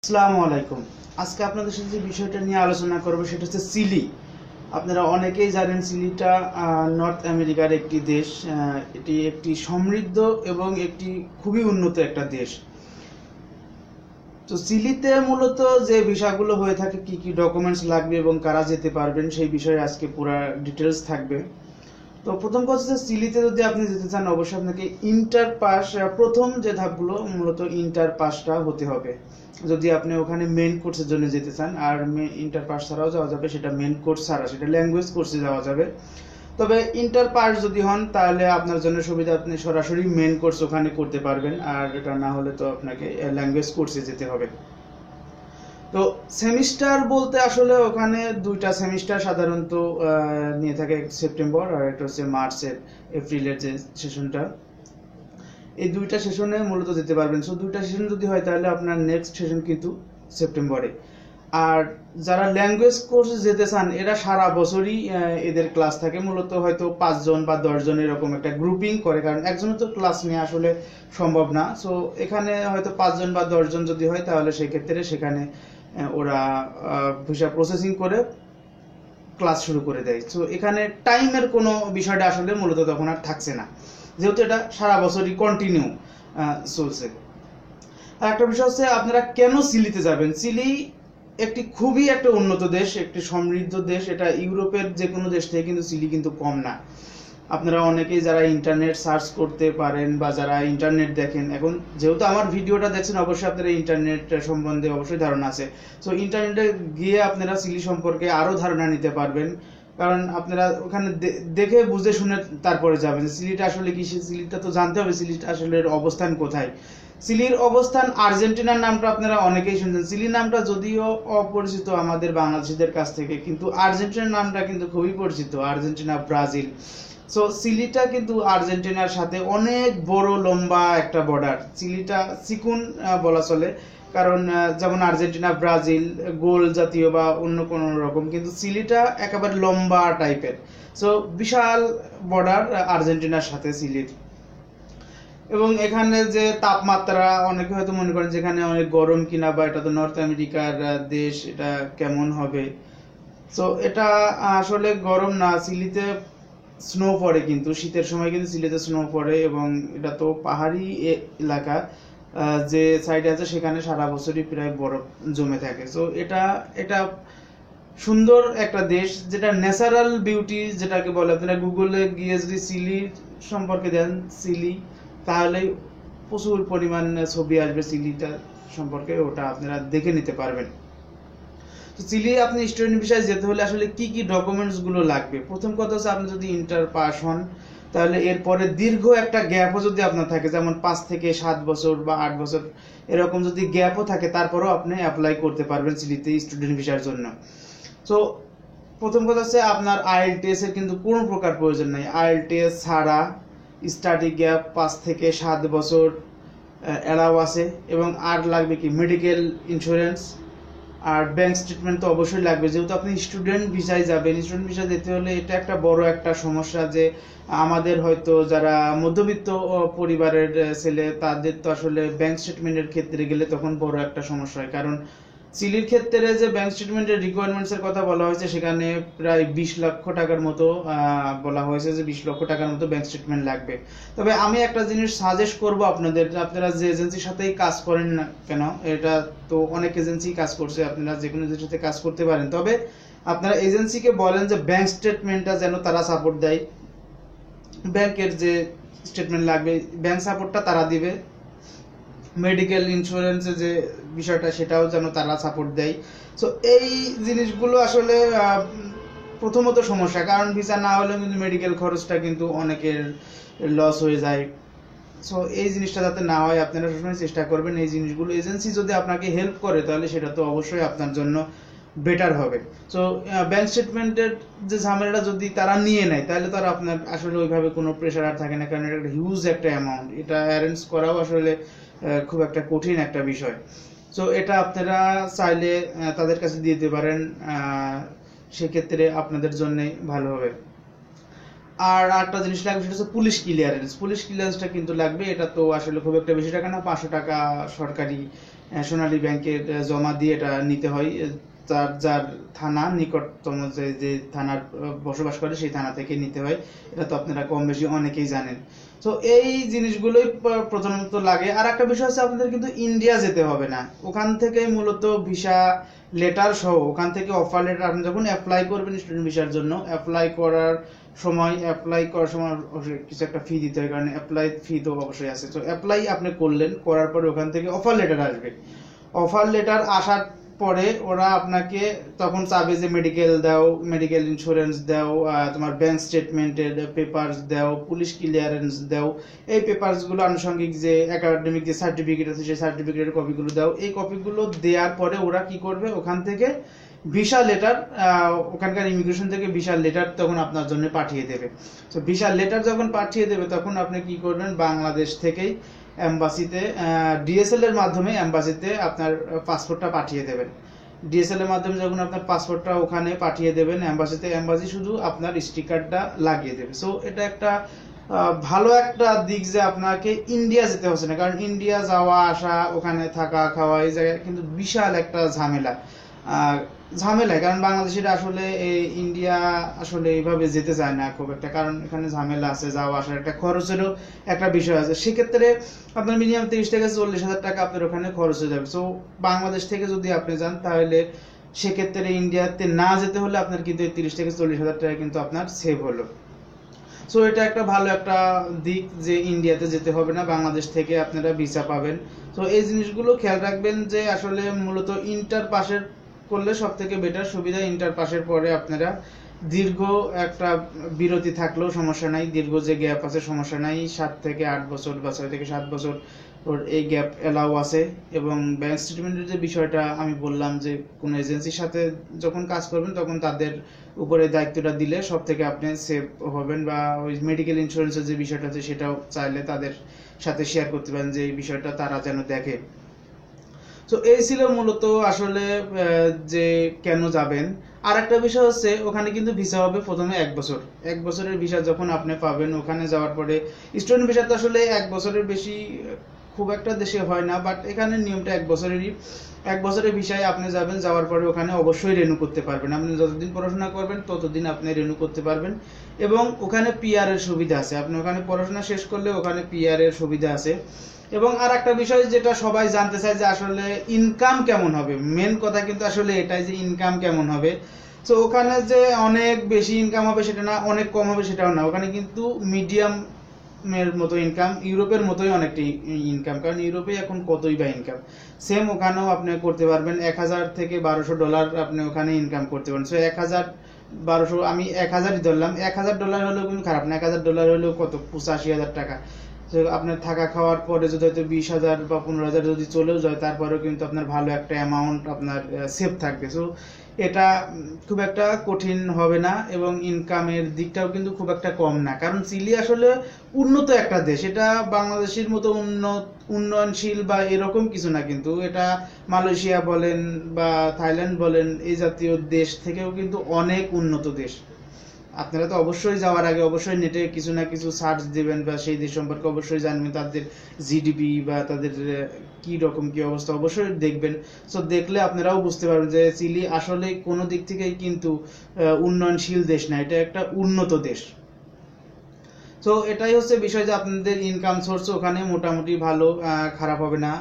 আসসালামু আলাইকুম। আজকে আপনাদের সাথে যে বিষয়টা নিয়ে আলোচনা করব সেটা হচ্ছে চিলি। আপনারা অনেকেই জানেন চিলিটা নর্থ আমেরিকার একটি দেশ। এটি একটি সমৃদ্ধ এবং একটি খুবই উন্নত একটা দেশ। তো চিলিতে মূলত যে ভিসাগুলো হয়ে থাকে, কি কি ডকুমেন্টস লাগবে এবং কারা যেতে পারবেন সেই বিষয়ে আজকে পুরো ডিটেলস থাকবে। তো প্রথম কথা হচ্ছে চিলিতে যদি আপনি যেতে চান অবশ্যই আপনাকে ইন্টার পাস, প্রথম যে ধাপগুলো মূলত ইন্টার পাসটা হতে হবে যদি আপনি ওখানে মেন কোর্সের জন্য যেতে চান। আর ইন্টার পাস ছাড়াও যাওয়া যাবে, সেটা মেন কোর্স ছাড়া, সেটা ল্যাঙ্গুয়েজ কোর্সে যাওয়া যাবে। তবে ইন্টার পাস যদি হন তাহলে আপনার জন্য সুবিধা, আপনি সরাসরি মেন কোর্স ওখানে করতে পারবেন। আর এটা না হলে তো আপনাকে ল্যাঙ্গুয়েজ কোর্সে যেতে হবে। তো সেমিস্টার বলতে আসলে ওখানে দুইটা সেমিস্টার সাধারণত নিয়ে থাকে, সেপ্টেম্বর আর একটা হচ্ছে মার্চের এপ্রিলের যে সেশনটা। এই দুইটা সেশনে মূলত যেতে পারবেন। সো দুইটা সেশন যদি হয় তাহলে আপনার নেক্সট সেশন কিন্তু সেপ্টেম্বরে। আর যারা ল্যাঙ্গুয়েজ কোর্সে যেতে চান এরা সারা বছরই এদের ক্লাস থাকে, মূলত হয়তো 5 জন বা 10 জন এরকম একটা গ্রুপিং করে, কারণ একজনের তো ক্লাস নেওয়া আসলে সম্ভব না। সো এখানে হয়তো 5 জন বা 10 জন যদি হয় তাহলে সেক্ষেত্রে সেখানে ওরা ভিসা প্রসেসিং করে ক্লাস শুরু করে দেয়। সো এখানে টাইমের কোনো বিষয়টা আসলে মূলত তখন আর থাকছে না, যেহেতু এটা সারা বছরই কন্টিনিউ চলছে। আর একটা বিষয় হচ্ছে আপনারা কেন চিলিতে যাবেন। চিলি একটি খুবই একটা উন্নত দেশ, একটি সমৃদ্ধ দেশ। এটা ইউরোপের যে কোনো দেশ থেকে কিন্তু চিলি কিন্তু কম না। আপনারা অনেকেই যারা ইন্টারনেট সার্চ করতে পারেন বা যারা ইন্টারনেট দেখেন, এখন যেহেতু আমার ভিডিওটা দেখছেন অবশ্যই আপনারা ইন্টারনেট সম্বন্ধে অবশ্যই ধারণা আছে। সো ইন্টারনেটে গিয়ে আপনারা চিলি সম্পর্কে আরও ধারণা নিতে পারবেন, কারণ আপনারা ওখানে দেখে বুঝে শুনে তারপরে যাবেন যে চিলিটা আসলে কি। চিলিটা তো জানতে হবে চিলিটা আসলে অবস্থান কোথায়। চিলির অবস্থান আর্জেন্টিনার নামটা আপনারা অনেকেই শুনছেন। চিলি নামটা যদিও অপরিচিত আমাদের বাংলাদেশিদের কাছ থেকে, কিন্তু আর্জেন্টিনার নামটা কিন্তু খুবই পরিচিত, আর্জেন্টিনা, ব্রাজিল। সো চিলিটা কিন্তু আর্জেন্টিনার সাথে অনেক বড় লম্বা একটা বর্ডার। চিলিটা চিকুন বলা চলে, কারণ যেমন আর্জেন্টিনা, ব্রাজিল গোল জাতীয় বা অন্য কোনো রকম, কিন্তু চিলিটা একেবারে লম্বা টাইপের। সো বিশাল বর্ডার আর্জেন্টিনার সাথে চিলির। এবং এখানে যে তাপমাত্রা, অনেকে হয়তো মনে করেন যেখানে অনেক গরম কিনা, বা এটা তো নর্থ আমেরিকার দেশ, এটা কেমন হবে। সো এটা আসলে গরম না। চিলিতে স্নো পড়ে, কিন্তু শীতের সময় কিন্তু চিলিতে স্নো পড়ে, এবং এটা তো পাহাড়ি এলাকা, যে সাইডে আছে সেখানে সারা বছরই প্রায় বরফ জমে থাকে। সো এটা এটা সুন্দর একটা দেশ, যেটা ন্যাচারাল বিউটি যেটাকে বলে। আপনারা গুগলে গিয়ে যদি চিলি সম্পর্কে দেন চিলি, তাহলে প্রচুর পরিমাণ ছবি আসবে চিলিটা সম্পর্কে, ওটা আপনারা দেখে নিতে পারবেন। তো চিলি আপনি স্টুডেন্ট ভিসায় যেতে হলে আসলে কি কি ডকুমেন্টস গুলো লাগবে। প্রথম কথা হচ্ছে আপনি যদি ইন্টার পাস হন তাহলে এরপরে দীর্ঘ একটা গ্যাপও যদি আপনার থাকে, যেমন 5 থেকে 7 বছর বা 8 বছর এরকম যদি গ্যাপও থাকে, তারপরেও আপনি অ্যাপ্লাই করতে পারবেন চিলিতে স্টুডেন্ট ভিসার জন্য। তো প্রথম কথা হচ্ছে আপনার আইএলটিএস এর কিন্তু কোনো প্রকার প্রয়োজন নেই। আইএলটিএস ছাড়া স্টাডি গ্যাপ 5 থেকে 7 বছর অ্যালাউ আছে। এবং আর লাগবে কি, মেডিকেল ইন্স্যুরেন্স আর ব্যাংক স্টেটমেন্ট তো অবশ্যই লাগবে, যেহেতু আপনি স্টুডেন্ট ভিসায় যাবেন। স্টুডেন্ট ভিসা যেতে হলে এটা একটা বড় একটা সমস্যা, যে আমাদের হয়তো যারা মধ্যবিত্ত পরিবারের ছেলে, তাদের তো আসলে ব্যাংক স্টেটমেন্টের ক্ষেত্রে গেলে তখন বড় একটা সমস্যা হয়। কারণ চিলির ক্ষেত্রে যে ব্যাংক স্টেটমেন্টের রিকোয়ারমেন্টসের কথা বলা হয়েছে, সেখানে প্রায় 20 লক্ষ টাকার মতো বলা হয়েছে, যে 20 লক্ষ টাকার মতো ব্যাংক স্টেটমেন্ট লাগবে। তবে আমি একটা জিনিস সাজেস্ট করব আপনাদের, আপনারা যে এজেন্সির সাথেই কাজ করেন না কেন, এটা তো অনেক এজেন্সি কাজ করছে, আপনারা যে কোনো এজেন্সির সাথে কাজ করতে পারেন। তবে আপনারা এজেন্সিকে বলেন যে ব্যাংক স্টেটমেন্টটা যেন তারা সাপোর্ট দেয়, ব্যাংকের যে স্টেটমেন্ট লাগবে ব্যাংক সাপোর্টটা তারা দিবে। মেডিকেল ইন্স্যুরেন্সের যে বিষয়টা সেটাও যেন তারা সাপোর্ট দেয়। সো এই জিনিসগুলো আসলে প্রথমত সমস্যা, কারণ ভিসা না হলে কিন্তু মেডিকেল খরচটা কিন্তু অনেকের লস হয়ে যায়। সো এই জিনিসটা যাতে না হয় আপনারা সবসময় চেষ্টা করবেন এই জিনিসগুলো। এজেন্সি যদি আপনাকে হেল্প করে তাহলে সেটা তো অবশ্যই আপনার জন্য বেটার হবে। সো ব্যাংক স্টেটমেন্টের যে ঝামেলাটা যদি তারা নিয়ে নেয় তাহলে তো আর আপনার আসলে ওইভাবে কোনো প্রেশার আর থাকে না, কারণ এটা একটা হিউজ একটা অ্যামাউন্ট, এটা অ্যারেঞ্জ করাও আসলে খুব একটা কঠিন একটা বিষয়। সো এটা আপনারা চাইলে তাদের কাছে দিয়ে দিতে পারেন, সেক্ষেত্রে আপনাদের জন্য ভালো হবে। আর একটা জিনিস লাগবে, সেটা হচ্ছে পুলিশ ক্লিয়ারেন্স। পুলিশ ক্লিয়ারেন্সটা কিন্তু লাগবে, এটা তো আসলে খুব একটা বেশি টাকা না, 500 টাকা সরকারি সোনালী ব্যাংকের জমা দিয়ে এটা নিতে হয়। যার যার থানা নিকটতম যে থানার বসবাস করে সেই থানা থেকে নিতে হয়। এটা তো আপনারা কম বেশি অনেকেই জানেন। তো এই জিনিসগুলোই প্রধানত লাগে। আর একটা বিষয় হচ্ছে আপনাদের কিন্তু ইন্ডিয়া যেতে হবে না, ওখান থেকে মূলত ভিসা লেটার সহ ওখান থেকে অফার লেটার আপনি যখন অ্যাপ্লাই করবেন স্টুডেন্ট ভিসার জন্য, অ্যাপ্লাই করার সময় কিছু একটা ফি দিতে হয়, কারণ অ্যাপ্লাই ফি তো অবশ্যই আছে। তো অ্যাপ্লাই আপনি করলেন, করার পরে ওখান থেকে অফার লেটার আসবে। অফার লেটার আসার পরে ওরা আপনাকে তখন চাবে যে মেডিকেল দাও, মেডিকেল ইন্স্যুরেন্স দাও, তোমার ব্যাংক স্টেটমেন্টের পেপারস দাও, পুলিশ ক্লিয়ারেন্স দাও, এই পেপারসগুলো আনুষঙ্গিক যে একাডেমিক যে সার্টিফিকেট আছে সেই সার্টিফিকেটের কপিগুলো দাও। এই কপিগুলো দেওয়ার পরে ওরা কি করবে, ওখান থেকে ভিসা লেটার, ওখানকার ইমিগ্রেশন থেকে ভিসা লেটার তখন আপনার জন্য পাঠিয়ে দেবে। তো ভিসা লেটার যখন পাঠিয়ে দেবে তখন আপনি কি করবেন, বাংলাদেশ থেকেই এম্বাসিতে ডিএসএল এর মাধ্যমে এম্বাসিতে আপনার পাসপোর্টটা পাঠিয়ে দেবেন। ডিএসএল এর মাধ্যমে যখন আপনার পাসপোর্টটা ওখানে পাঠিয়ে দেবেন এম্বাসিতে, এম্বাসি শুধু আপনার স্টিকারটা লাগিয়ে দেবে। সো এটা একটা ভালো একটা দিক যে আপনাকে ইন্ডিয়া যেতে হচ্ছে না, কারণ ইন্ডিয়া যাওয়া আসা, ওখানে থাকা খাওয়া এই জায়গায় কিন্তু বিশাল একটা ঝামেলা, কারণ বাংলাদেশিরা আসলে ইন্ডিয়া আসলে এইভাবে যেতে চায় না খুব একটা, কারণ এখানে ঝামেলা আছে, যাওয়া আসার একটা খরচেরও একটা বিষয় আছে। সেক্ষেত্রে আপনার মিনিমাম 30 থেকে 40,000 টাকা আপনার ওখানে খরচ হয়ে যাবে। সো বাংলাদেশ থেকে যদি আপনি যান তাহলে সেক্ষেত্রে ইন্ডিয়াতে না যেতে হলে আপনার কিন্তু 30 থেকে 40,000 টাকা কিন্তু আপনার সেভ হলো। সো এটা একটা ভালো একটা দিক যে ইন্ডিয়াতে যেতে হবে না, বাংলাদেশ থেকে আপনারা ভিসা পাবেন। তো এই জিনিসগুলো খেয়াল রাখবেন যে আসলে মূলত ইন্টার পাসের করলে সব থেকে বেটার সুবিধা। ইন্টার পাসের পরে আপনারা দীর্ঘ একটা বিরতি থাকলেও সমস্যা নাই, দীর্ঘ যে গ্যাপ আছে সমস্যা নাই, 7 থেকে 8 বছর বা 6 থেকে 7 বছর ওর এই গ্যাপ এলাও আছে। এবং ব্যাংক স্টেটমেন্টের যে বিষয়টা আমি বললাম যে কোনো এজেন্সির সাথে যখন কাজ করবেন তখন তাদের উপরে দায়িত্বটা দিলে সব থেকে আপনি সেভ হবেন, বা ওই মেডিকেল ইন্স্যুরেন্সের যে বিষয়টা আছে সেটাও চাইলে তাদের সাথে শেয়ার করতে পারেন যে এই বিষয়টা তারা যেন দেখে। তো এই ছিল মূলত আসলে যে কেন যাবেন। আর একটা বিষয় হচ্ছে ওখানে কিন্তু ভিসা হবে প্রথমে 1 বছর। 1 বছরের ভিসা যখন আপনি পাবেন ওখানে যাওয়ার পরে, স্টুডেন্ট ভিসা তো আসলে 1 বছরের বেশি খুব একটা দেশে হয় না, বাট এখানে নিয়মটা 1 বছরেরই। 1 বছরের ভিসায় আপনি যাবেন, যাওয়ার পরে ওখানে অবশ্যই রেনু করতে পারবেন। আপনি যতদিন পড়াশোনা করবেন ততদিন আপনি রেনু করতে পারবেন। এবং ওখানে পিআর এর সুবিধা আছে, আপনি ওখানে পড়াশোনা শেষ করলে ওখানে পিআর এর সুবিধা আছে। এবং আর একটা বিষয় যেটা সবাই জানতে চায় যে আসলে ইনকাম কেমন হবে, মেন কথা কিন্তু আসলে এটাই যে ইনকাম কেমন হবে। তো ওখানে যে অনেক বেশি ইনকাম হবে সেটা না, অনেক কম হবে সেটাও না, ওখানে কিন্তু মিডিয়াম এর মতো ইনকাম, ইউরোপের মতোই অনেকটা ইনকাম, কারণ ইউরোপে এখন কতই বা ইনকাম, সেম ওখানেও আপনি করতে পারবেন। 1000 থেকে 1200 ডলার আপনি ওখানে ইনকাম করতে পারেন। সো 1000-1200, আমি 1000ই ধরলাম, $1000 হলেও কিন্তু খারাপ না। $1000 হলেও কত, 85,000 টাকা। তো আপনার থাকা খাওয়ার পরে যদি হয়তো 20,000 বা 15,000 যদি চলেও যায় তারপরেও কিন্তু আপনার ভালো একটা অ্যামাউন্ট আপনার সেভ থাকবে। সো এটা খুব একটা কঠিন হবে না, এবং ইনকামের দিকটাও কিন্তু খুব একটা কম না, কারণ চিলি আসলে উন্নত একটা দেশ। এটা বাংলাদেশের মতো উন্নয়নশীল বা এরকম কিছু না, কিন্তু এটা মালয়েশিয়া বলেন বা থাইল্যান্ড বলেন এই জাতীয় দেশ থেকেও কিন্তু অনেক উন্নত দেশ। আপনারা তো অবশ্যই যাওয়ার আগে অবশ্যই নেটে কিছু না কিছু সার্চ দিবেন বা সেই দেশ সম্পর্কে অবশ্যই জানবেন, তাদের জিডিপি বা তাদের কি রকম কি অবস্থা অবশ্যই দেখবেন। সো দেখলে আপনারাও বুঝতে পারবেন যে চিলি আসলে কোনো দিক থেকেই কিন্তু উন্নয়নশীল দেশ না, এটা একটা উন্নত দেশ। তো এটাই হচ্ছে বিষয় যে আপনাদের ইনকাম সোর্স ওখানে মোটামুটি ভালো, খারাপ হবে না।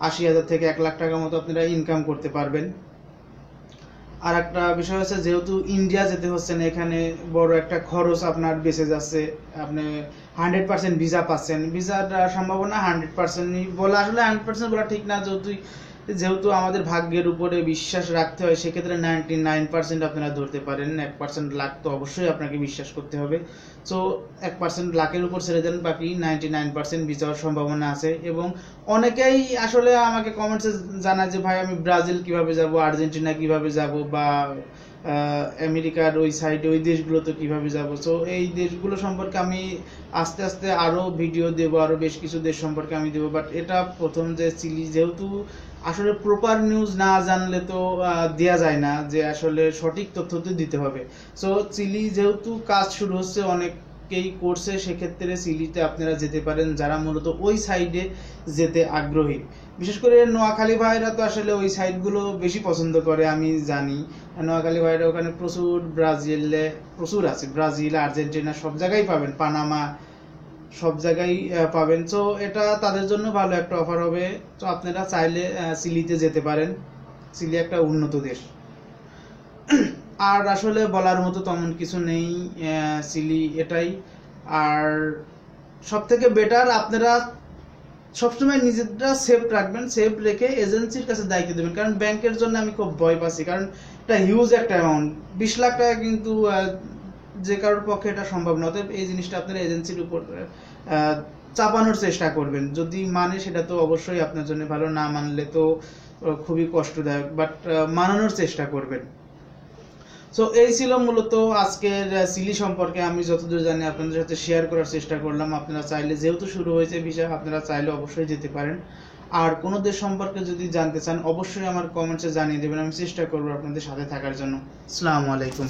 80,000 থেকে 1 লাখ টাকার মতো আপনারা ইনকাম করতে পারবেন। আর একটা বিষয় হচ্ছে যেহেতু ইন্ডিয়া যেতে হচ্ছে না, এখানে বড় একটা খরচ আপনার বেঁচে যাচ্ছে। আপনি 100% ভিসা পাচ্ছেন, ভিসার সম্ভাবনা 100% বলা, আসলে 100% বলা ঠিক না, যেহেতু আমাদের ভাগ্যের উপরে বিশ্বাস রাখতে হয়, সেক্ষেত্রে 99% আপনারা ধরতে পারেন। 1% লাক তো অবশ্যই আপনাকে বিশ্বাস করতে হবে। সো 1% লাকের উপর ছেড়ে দেন, বাকি 99% ভিসা হওয়ার সম্ভাবনা আছে। এবং অনেকেই আসলে আমাকে কমেন্টসে জানায় যে ভাই আমি ব্রাজিল কিভাবে যাব, আর্জেন্টিনা কিভাবে যাব, বা আমেরিকার ওই সাইডে ওই দেশগুলোতে কিভাবে যাব। সো এই দেশগুলো সম্পর্কে আমি আস্তে আস্তে আরও ভিডিও দেবো, আরও বেশ কিছু দেশ সম্পর্কে আমি দেবো। বাট এটা প্রথম যে চিলি, যেহেতু আসলে প্রপার নিউজ না জানলে তো দেওয়া যায় না, যে আসলে সঠিক তথ্য তো দিতে হবে। সো চিলি যেহেতু কাজ শুরু হচ্ছে, অনেক অনেকেই করছে, সেক্ষেত্রে সিলিতে আপনারা যেতে পারেন যারা মূলত ওই সাইডে যেতে আগ্রহী। বিশেষ করে নোয়াখালী ভাইরা তো আসলে ওই সাইডগুলো বেশি পছন্দ করে, আমি জানি। নোয়াখালী ভাইরা ওখানে প্রচুর আছে, ব্রাজিল, আর্জেন্টিনা সব জায়গায় পাবেন, পানামা সব জায়গায় পাবেন। তো এটা তাদের জন্য ভালো একটা অফার হবে। তো আপনারা চাইলে চিলিতে যেতে পারেন, চিলি একটা উন্নত দেশ। আর আসলে বলার মতো তেমন কিছু নেই, চিলি এটাই। আর সব থেকে বেটার আপনারা সবসময় নিজেরা সেফ রাখবেন, সেফ রেখে এজেন্সির কাছে দায়িত্ব দেবেন। কারণ ব্যাংকের জন্য আমি খুব ভয় পাচ্ছি, কারণ এটা হিউজ একটা অ্যামাউন্ট, 20 লাখ টাকা কিন্তু যে কারোর পক্ষে এটা সম্ভব না। অতএব এই জিনিসটা আপনারা এজেন্সির উপর চাপানোর চেষ্টা করবেন। যদি মানে সেটা তো অবশ্যই আপনার জন্য ভালো, না মানলে তো খুবই কষ্টদায়ক, বাট মানানোর চেষ্টা করবেন। সো এই ছিল মূলত আজকের চিলি সম্পর্কে আমি যতদূর জানি আপনাদের সাথে শেয়ার করার চেষ্টা করলাম। আপনারা চাইলে, যেহেতু শুরু হয়েছে ভিসা, আপনারা চাইলে অবশ্যই যেতে পারেন। আর কোনো দেশ সম্পর্কে যদি জানতে চান অবশ্যই আমার কমেন্টসে জানিয়ে দেবেন, আমি চেষ্টা করবো আপনাদের সাথে থাকার জন্য। আসসালামু আলাইকুম।